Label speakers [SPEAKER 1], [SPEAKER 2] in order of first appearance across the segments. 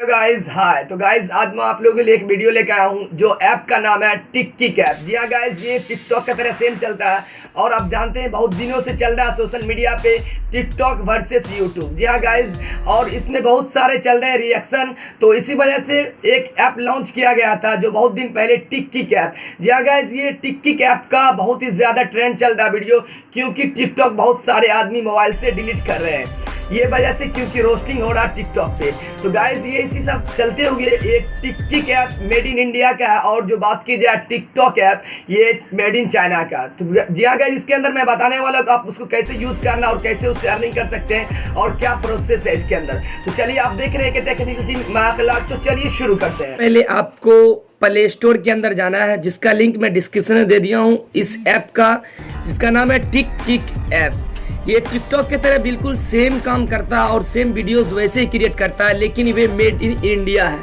[SPEAKER 1] Hello guys, हाय। तो guys आज मैं आप लोगों के लिए एक वीडियो लेकर आया हूँ जो ऐप का नाम है टिक किक ऐप। जी हाँ गाइस, ये टिकटॉक का तरह सेम चलता है और आप जानते हैं बहुत दिनों से चल रहा है सोशल मीडिया पे टिकटॉक वर्सेस यूट्यूब। जी हाँ गाइस, और इसमें बहुत सारे चल रहे हैं रिएक्शन। तो इसी वजह से एक ऐप लॉन्च किया गया था जो बहुत दिन पहले टिक किक ऐप। जी हाँ गाइस, ये टिक किक ऐप का बहुत ही ज़्यादा ट्रेंड चल रहा है वीडियो, क्योंकि टिकटॉक बहुत सारे आदमी मोबाइल से डिलीट कर रहे हैं ये वजह से, क्योंकि रोस्टिंग हो रहा है टिकटॉक पे। तो गाइस ये इसी सब चलते हुए एक टिक किक ऐप मेड इन इंडिया का है, और जो बात की जाए टिकटॉक ऐप ये मेड इन चाइना का। तो जी हाँ गाइस, इसके अंदर मैं बताने वाला हूँ आप उसको कैसे यूज़ करना और कैसे उससे अर्निंग कर सकते हैं और क्या प्रोसेस है इसके अंदर। तो चलिए आप देख रहे हैं कि टेक्निकल थिंग। तो चलिए शुरू करते हैं।
[SPEAKER 2] पहले आपको प्ले स्टोर के अंदर जाना है, जिसका लिंक मैं डिस्क्रिप्शन में दे दिया हूँ इस ऐप का, जिसका नाम है टिक किक ऐप। ये टिकटॉक की तरह बिल्कुल सेम काम करता है और सेम वीडियोस वैसे ही क्रिएट करता है, लेकिन ये मेड इन इंडिया है।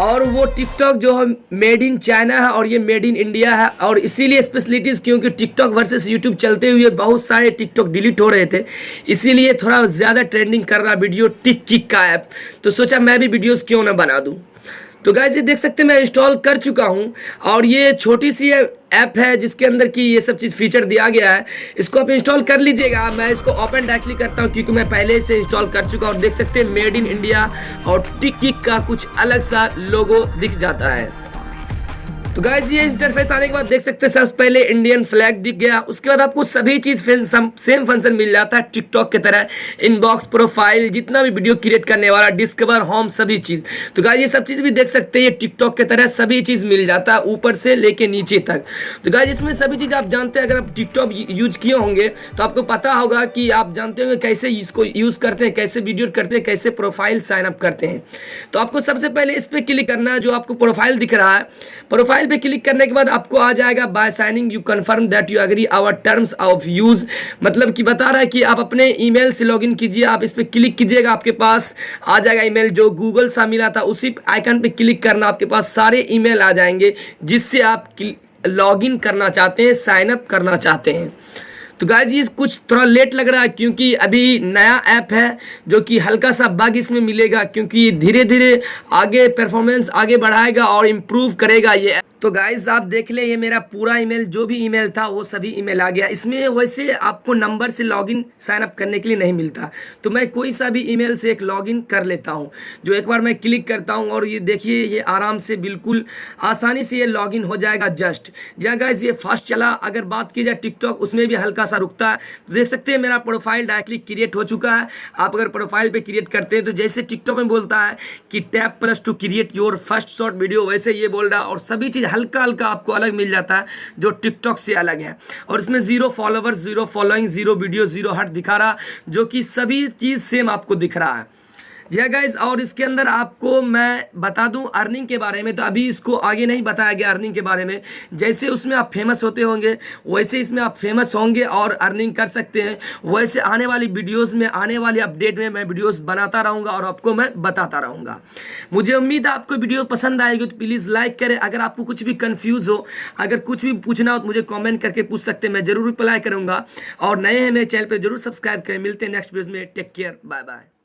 [SPEAKER 2] और वो टिकटॉक जो है मेड इन चाइना है और ये मेड इन इंडिया है। और इसीलिए स्पेशलिटीज़, क्योंकि टिकटॉक वर्सेस यूट्यूब चलते हुए बहुत सारे टिकटॉक डिलीट हो रहे थे, इसीलिए थोड़ा ज़्यादा ट्रेंडिंग कर रहा वीडियो टिक किक का ऐप। तो सोचा मैं भी वीडियोस क्यों ना बना दूँ। तो गाइस ये देख सकते हैं मैं इंस्टॉल कर चुका हूं, और ये छोटी सी ऐप है जिसके अंदर की ये सब चीज़ फीचर दिया गया है। इसको आप इंस्टॉल कर लीजिएगा। मैं इसको ओपन डायरेक्टली करता हूं क्योंकि मैं पहले से इंस्टॉल कर चुका हूं। और देख सकते हैं मेड इन इंडिया और टिक किक का कुछ अलग सा लोगो दिख जाता है। तो गाइस ये इंटरफेस आने के बाद देख सकते हैं सबसे पहले इंडियन फ्लैग दिख गया। उसके बाद आपको सभी चीज़ सेम फंक्शन मिल जाता है टिकटॉक की तरह। इनबॉक्स, प्रोफाइल, जितना भी वीडियो क्रिएट करने वाला, डिस्कवर, होम, सभी चीज़। तो गाइस ये सब चीज़ भी देख सकते हैं, ये टिकटॉक की तरह सभी चीज़ मिल जाता है ऊपर से लेके नीचे तक। तो गाइस इसमें सभी चीज़ आप जानते हैं, अगर आप टिकटॉक यूज किए होंगे तो आपको पता होगा कि आप जानते होंगे कैसे इसको यूज़ करते हैं, कैसे वीडियो करते हैं, कैसे प्रोफाइल साइन अप करते हैं। तो आपको सबसे पहले इस पर क्लिक करना है, जो आपको प्रोफाइल दिख रहा है। प्रोफाइल पे क्लिक करने के बाद आपको आ जाएगा by signing you confirm that you agree our terms of use. मतलब कि बता रहा है कि आप अपने ईमेल से लॉगिन कीजिए। आप इस पर क्लिक कीजिएगा, आपके पास आ जाएगा ईमेल जो गूगल सा मिला था, उसी आइकन पे क्लिक करना। आपके पास सारे ईमेल आ जाएंगे जिससे आप लॉगिन करना चाहते हैं, साइन अप करना चाहते हैं। तो गाइस ये कुछ थोड़ा लेट लग रहा है क्योंकि अभी नया ऐप है, जो कि हल्का सा बग इसमें मिलेगा, क्योंकि धीरे धीरे आगे परफॉर्मेंस आगे बढ़ाएगा और इम्प्रूव करेगा ये। तो गाइस आप देख ले, ये मेरा पूरा ईमेल, जो भी ईमेल था वो सभी ईमेल आ गया। इसमें वैसे आपको नंबर से लॉगिन साइन अप करने के लिए नहीं मिलता, तो मैं कोई सा भी ईमेल से एक लॉगिन कर लेता हूँ। जो एक बार मैं क्लिक करता हूँ और ये देखिए, ये आराम से बिल्कुल आसानी से ये लॉगिन हो जाएगा जस्ट। जहाँ गाइस ये फास्ट चला। अगर बात की जाए टिकटॉक, उसमें भी हल्का सा रुकता है। तो देख सकते हैं मेरा प्रोफाइल डायरेक्टली क्रिएट हो चुका है। आप अगर प्रोफाइल पे क्रिएट करते हैं तो जैसे टिकटॉक में बोलता है कि tap plus two create your first short video, वैसे ये बोल रहा है। और सभी चीज़ हल्का हल्का आपको अलग मिल जाता है, जो टिकटॉक से अलग है। और इसमें 0 फॉलोवर्स, 0 फॉलोइंग, 0 वीडियो, 0 हर्ट दिखा रहा, जो कि सभी चीज़ सेम आपको दिख रहा है। जी गाइज, और इसके अंदर आपको मैं बता दूं अर्निंग के बारे में। तो अभी इसको आगे नहीं बताया गया अर्निंग के बारे में। जैसे उसमें आप फेमस होते होंगे वैसे इसमें आप फेमस होंगे और अर्निंग कर सकते हैं। वैसे आने वाली वीडियोस में, आने वाली अपडेट में मैं वीडियोस बनाता रहूँगा और आपको मैं बताता रहूँगा। मुझे उम्मीद है आपको वीडियो पसंद आएगी, तो प्लीज़ लाइक करें। अगर आपको कुछ भी कन्फ्यूज़ हो, अगर कुछ भी पूछना हो तो मुझे कॉमेंट करके पूछ सकते हैं, मैं ज़रूर रिप्लाई करूँगा। और नए हैं मेरे चैनल पर, जरूर सब्सक्राइब करें। मिलते हैं नेक्स्ट वीडियो में। Take care, bye bye.